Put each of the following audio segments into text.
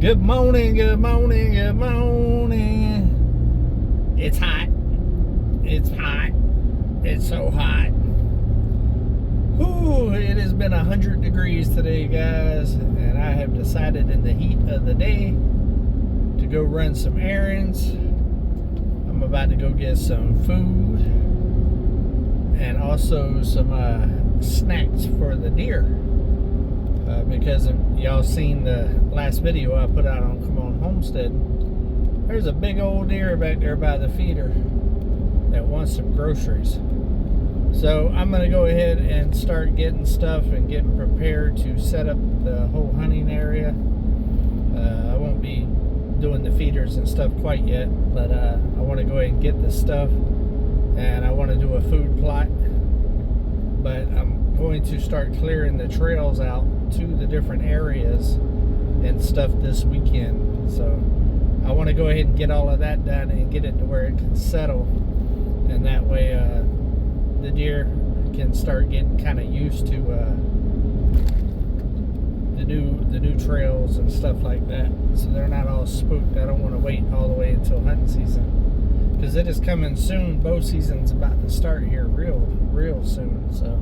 Good morning, good morning, good morning. It's hot. It's hot. It's so hot. Whew, it has been 100 degrees today, guys, and I have decided in the heat of the day to go run some errands. I'm about to go get some food and also some snacks for the deer. Because y'all seen the last video I put out on cmonhomesteading, there's a big old deer back there by the feeder that wants some groceries. So I'm going to go ahead and start getting stuff and getting prepared to set up the whole hunting area. I won't be doing the feeders and stuff quite yet, but I want to go ahead and get this stuff, and I want to do a food plot. But I'm going to start clearing the trails out to the different areas and stuff this weekend. So I want to go ahead and get all of that done and get it to where it can settle, and that way the deer can start getting kind of used to the new trails and stuff like that, so they're not all spooked. I don't want to wait all the way until hunting season, because it is coming soon. Bow season's about to start here real soon, so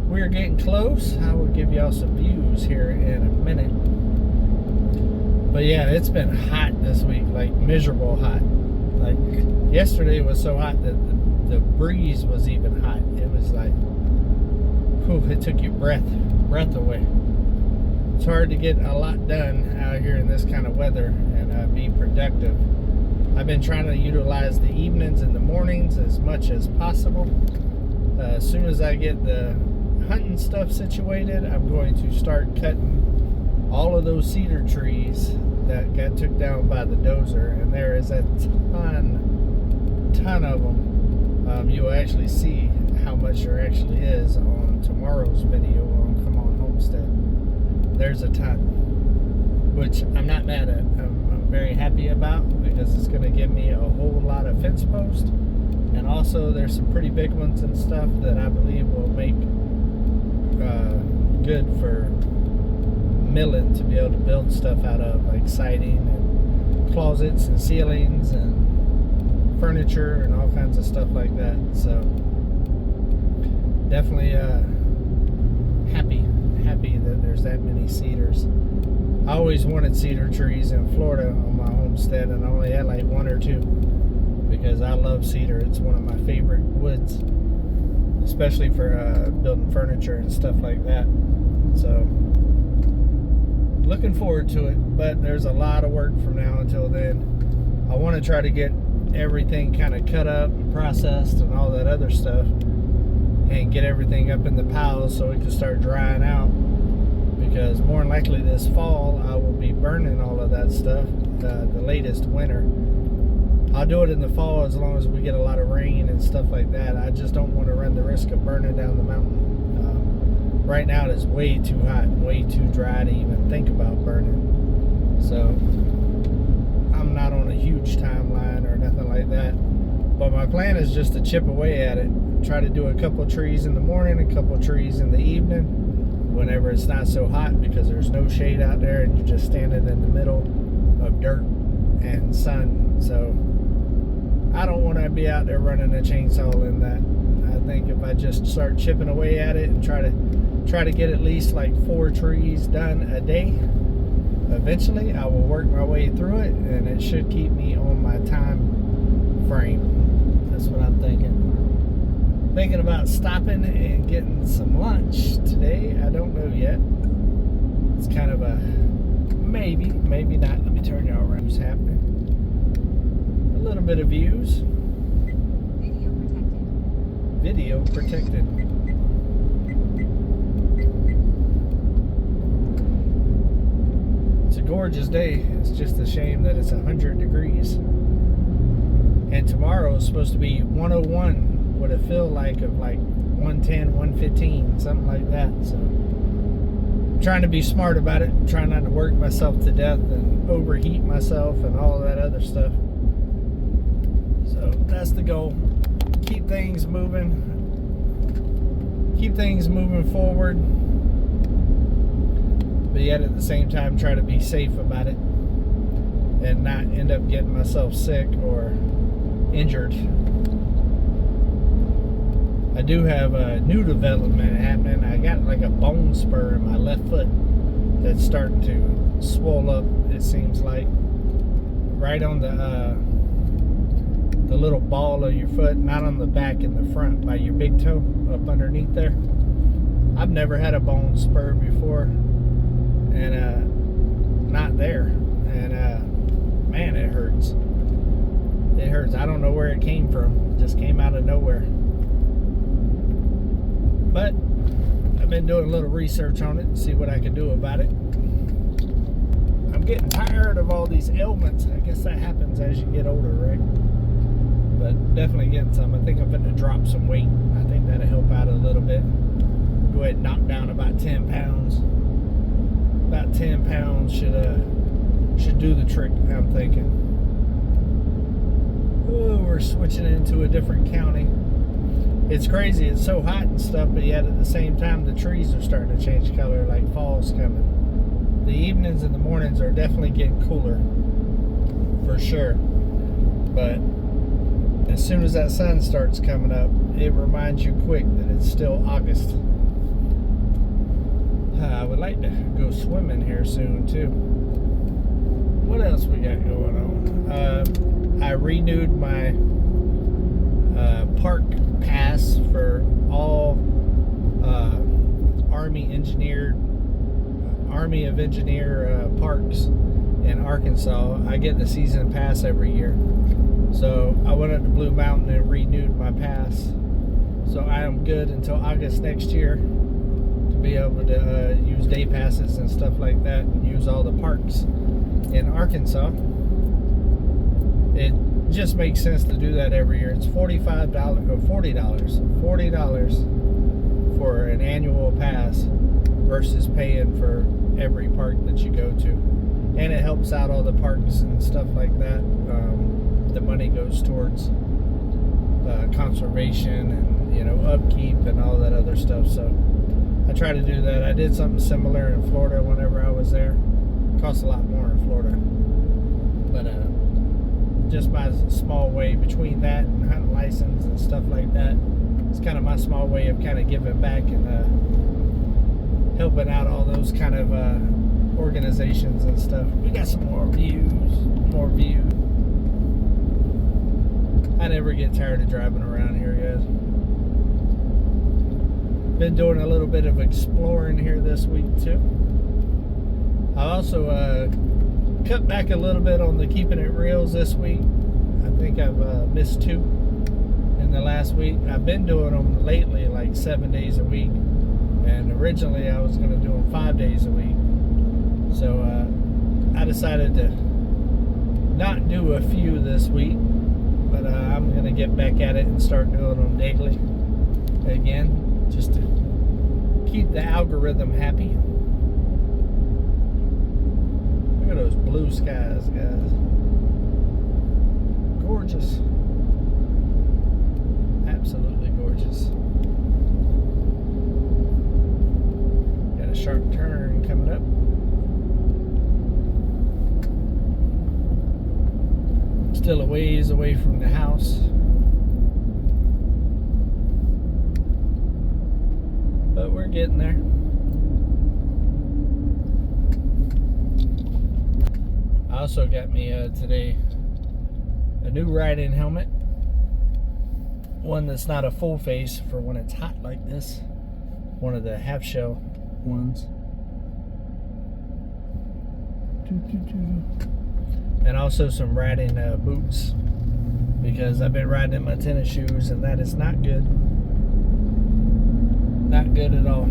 we're getting close. I will give y'all some views here in a minute. But yeah, it's been hot this week, like miserable hot. Like yesterday was so hot that the breeze was even hot. It was like, whew, it took your breath away. It's hard to get a lot done out here in this kind of weather and be productive. I've been trying to utilize the evenings and the mornings as much as possible. As soon as I get the hunting stuff situated, I'm going to start cutting all of those cedar trees that got took down by the dozer, and there is a ton of them. You will actually see how much there actually is on tomorrow's video on Come On Homestead. There's a ton, which I'm not mad at. I'm very happy about, because it's going to give me a whole lot of fence posts, and also there's some pretty big ones and stuff that I believe will make good for milling, to be able to build stuff out of, like siding and closets and ceilings and furniture and all kinds of stuff like that. So definitely happy that there's that many cedars. I always wanted cedar trees in Florida on my homestead, and I only had like one or two, because I love cedar. It's one of my favorite woods, especially for building furniture and stuff like that. So looking forward to it, but there's a lot of work from now until then. I want to try to get everything kind of cut up and processed and all that other stuff, and get everything up in the piles so it can start drying out, because more than likely this fall I will be burning all of that stuff the latest winter. I'll do it in the fall as long as we get a lot of rain and stuff like that. I just don't want to run the risk of burning down the mountain. Right now it is way too hot and way too dry to even think about burning. So I'm not on a huge timeline or nothing like that. But my plan is just to chip away at it. Try to do a couple trees in the morning, a couple trees in the evening, whenever it's not so hot, because there's no shade out there and you're just standing in the middle of dirt and sun. So I don't want to be out there running a chainsaw in that. I think if I just start chipping away at it and try to get at least like 4 trees done a day, eventually I will work my way through it, and it should keep me on my time frame. That's what I'm thinking. Thinking about stopping and getting some lunch today. I don't know yet. It's kind of a maybe not. Let me turn y'all around. What's happening? A little bit of views. Video protected. It's a gorgeous day. It's just a shame that it's 100 degrees. And tomorrow is supposed to be 101. What it feel like of like 110, 115, something like that. So I'm trying to be smart about it. I'm trying not to work myself to death and overheat myself and all of that other stuff. So that's the goal. Keep things moving forward. but yet at the same time try to be safe about it and not end up getting myself sick or injured. I do have a new development happening. I got like a bone spur in my left foot that's starting to swell up, it seems like, right on the little ball of your foot, not on the back, in the front by your big toe, up underneath there. I've never had a bone spur before, and not there, and man, it hurts. It hurts. I don't know where it came from. It just came out of nowhere. But I've been doing a little research on it to see what I can do about it. I'm getting tired of all these ailments. I guess that happens as you get older, right? But definitely getting some. I think I'm going to drop some weight. I think that'll help out a little bit. Go ahead and knock down about 10 pounds. About 10 pounds should do the trick, I'm thinking. Oh, we're switching into a different county. It's crazy. It's so hot and stuff, but yet at the same time, the trees are starting to change color, like fall's coming. The evenings and the mornings are definitely getting cooler, for sure. But as soon as that sun starts coming up, it reminds you quick that it's still August. I would like to go swimming here soon, too. What else we got going on? I renewed my park pass for all Army of Engineer parks in Arkansas. I get the season pass every year. So I went up to Blue Mountain and renewed my pass. So I am good until August next year to be able to use day passes and stuff like that and use all the parks in Arkansas. It just makes sense to do that every year. It's $45 or $40 for an annual pass versus paying for every park that you go to. And it helps out all the parks and stuff like that. The money goes towards conservation and, you know, upkeep and all that other stuff. So I try to do that. I did something similar in Florida whenever I was there. It costs a lot more in Florida, but just my small way between that and hunting license and stuff like that, it's kind of my small way of kind of giving back and helping out all those kind of organizations and stuff. We got some more views. I never get tired of driving around here, guys. Been doing a little bit of exploring here this week too. I also cut back a little bit on the keeping it reals this week. I think I've missed 2 in the last week. I've been doing them lately like 7 days a week, and originally I was going to do them 5 days a week. So I decided to not do a few this week, but I'm going to get back at it and start doing them daily again, just to keep the algorithm happy. Look at those blue skies, guys. Gorgeous. Absolutely gorgeous. Got a sharp turn coming up. Still a ways away from the house. But we're getting there. I also got me today a new riding helmet. One that's not a full face for when it's hot like this. One of the half shell ones. And also some riding boots, because I've been riding in my tennis shoes and that is not good. Not good at all.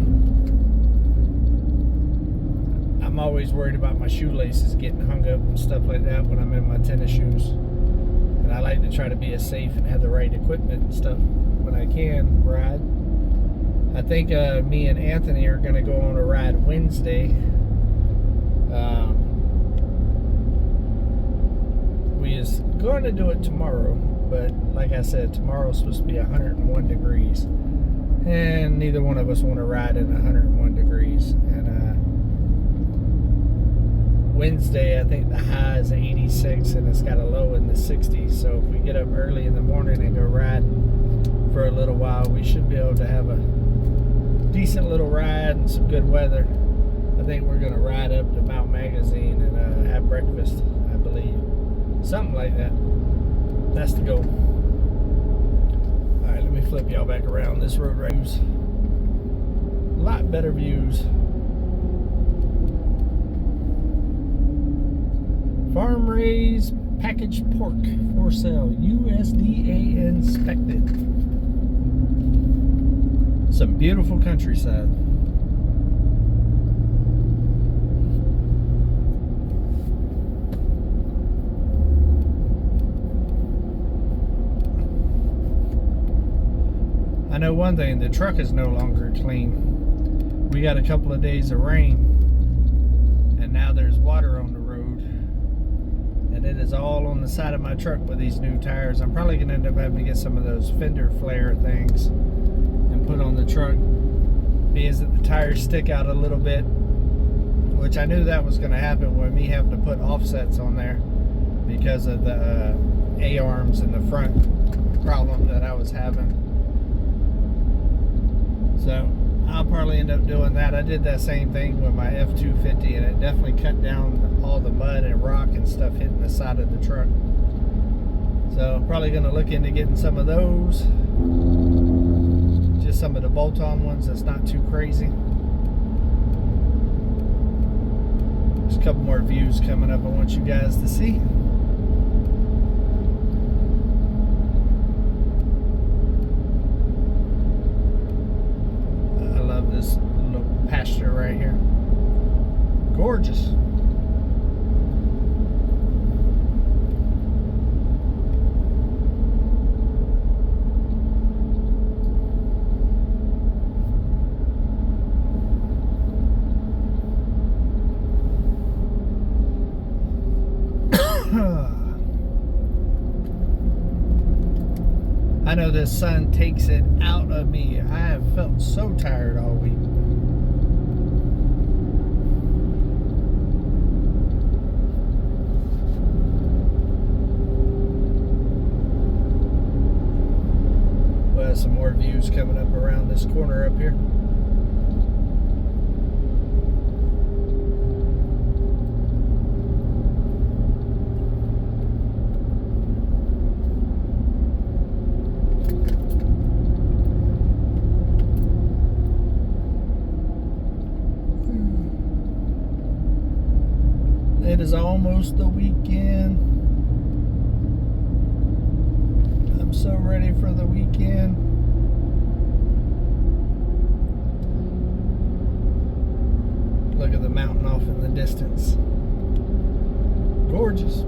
I'm always worried about my shoelaces getting hung up and stuff like that when I'm in my tennis shoes. And I like to try to be as safe and have the right equipment and stuff when I can ride. I think me and Anthony are going to go on a ride Wednesday. We is going to do it tomorrow, but like I said, tomorrow's supposed to be 101 degrees. And neither one of us want to ride in 101 degrees. And Wednesday, I think the high is 86 and it's got a low in the 60s. So if we get up early in the morning and go ride for a little while, we should be able to have a decent little ride and some good weather. I think we're going to ride up to Mount Magazine and have breakfast, I believe. Something like that. That's the goal. Alright, let me flip y'all back around. This road right here. A lot better views. Farm raised packaged pork for sale. USDA inspected. Some beautiful countryside. I know one thing, the truck is no longer clean. We got a couple of days of rain and now there's water on the road. And it is all on the side of my truck with these new tires. I'm probably going to end up having to get some of those fender flare things and put on the truck, because the tires stick out a little bit, which I knew that was going to happen with me having to put offsets on there because of the A-arms in the front problem that I was having. So I'll probably end up doing that. I did that same thing with my F-250 and it definitely cut down all the mud and rock and stuff hitting the side of the truck. So I'm probably going to look into getting some of those. Just some of the bolt-on ones that's not too crazy. There's a couple more views coming up I want you guys to see. This little pasture right here. Gorgeous. I know the sun takes it out of me. I have felt so tired all week. We'll have some more views coming up around this corner up here. It is almost the weekend. I'm so ready for the weekend. Look at the mountain off in the distance. Gorgeous.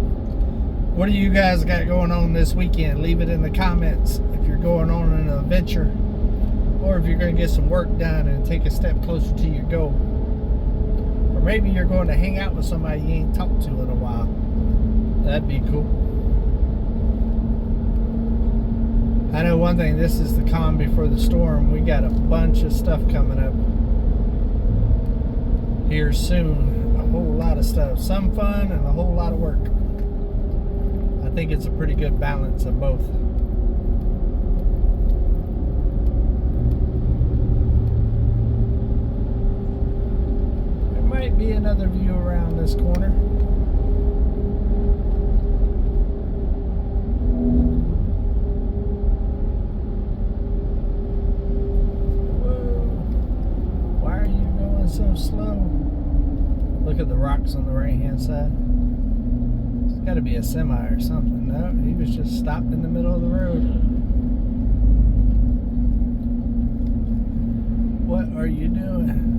What do you guys got going on this weekend? Leave it in the comments if you're going on an adventure or if you're going to get some work done and take a step closer to your goal. Maybe you're going to hang out with somebody you ain't talked to in a while. That'd be cool. I know one thing, this is the calm before the storm. We got a bunch of stuff coming up here soon. A whole lot of stuff. Some fun and a whole lot of work. I think it's a pretty good balance of both. Might be another view around this corner. Whoa. Why are you going so slow? Look at the rocks on the right hand side. It's got to be a semi or something. No, he was just stopped in the middle of the road. What are you doing?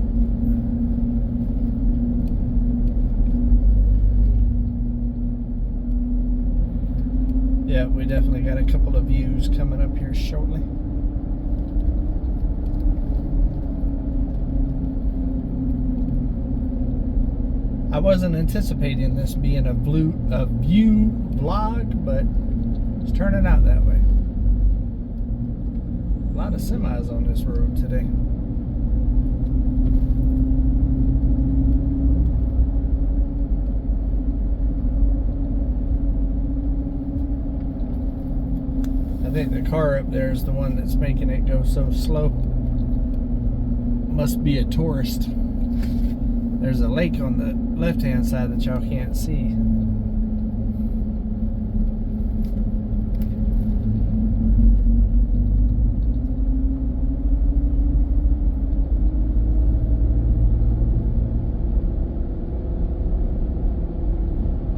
Yeah, we definitely got a couple of views coming up here shortly. I wasn't anticipating this being a view vlog, but it's turning out that way. A lot of semis on this road today. think the car up there is the one that's making it go so slow. Must be a tourist. There's a lake on the left-hand side that y'all can't see.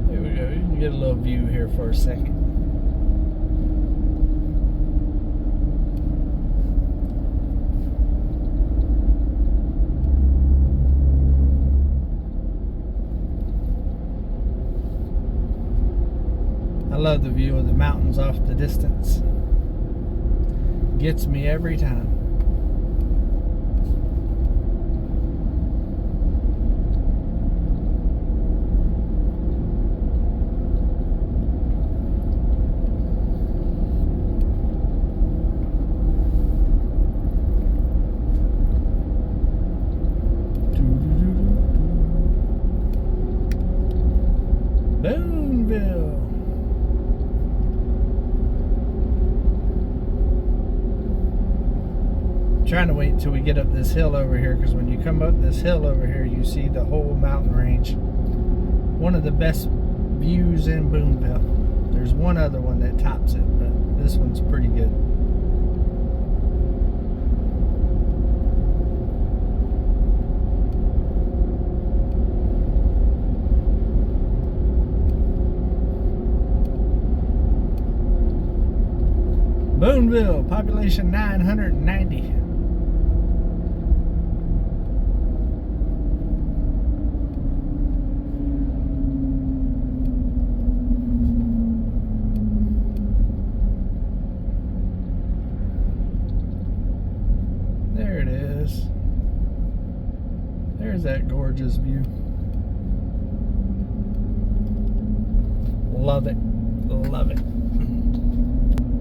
There we go. You can get a little view here for a second. I love the view of the mountains off the distance. Gets me every time. Boonville. Trying to wait until we get up this hill over here, because when you come up this hill over here you see the whole mountain range. One of the best views in Boonville. There's one other one that tops it, but this one's pretty good. Boonville, population 990. There it is. There's that gorgeous view. Love it. Love it.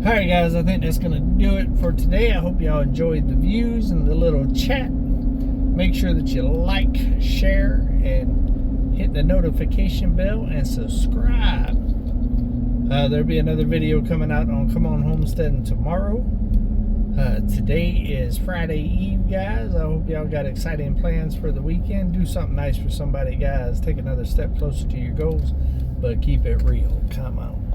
Alright guys, I think that's going to do it for today. I hope y'all enjoyed the views and the little chat. Make sure that you like, share, and hit the notification bell and subscribe. There'll be another video coming out on Come On Homesteading tomorrow. Today is Friday Eve, guys. I hope y'all got exciting plans for the weekend. Do something nice for somebody, guys. Take another step closer to your goals, but keep it real. Come on.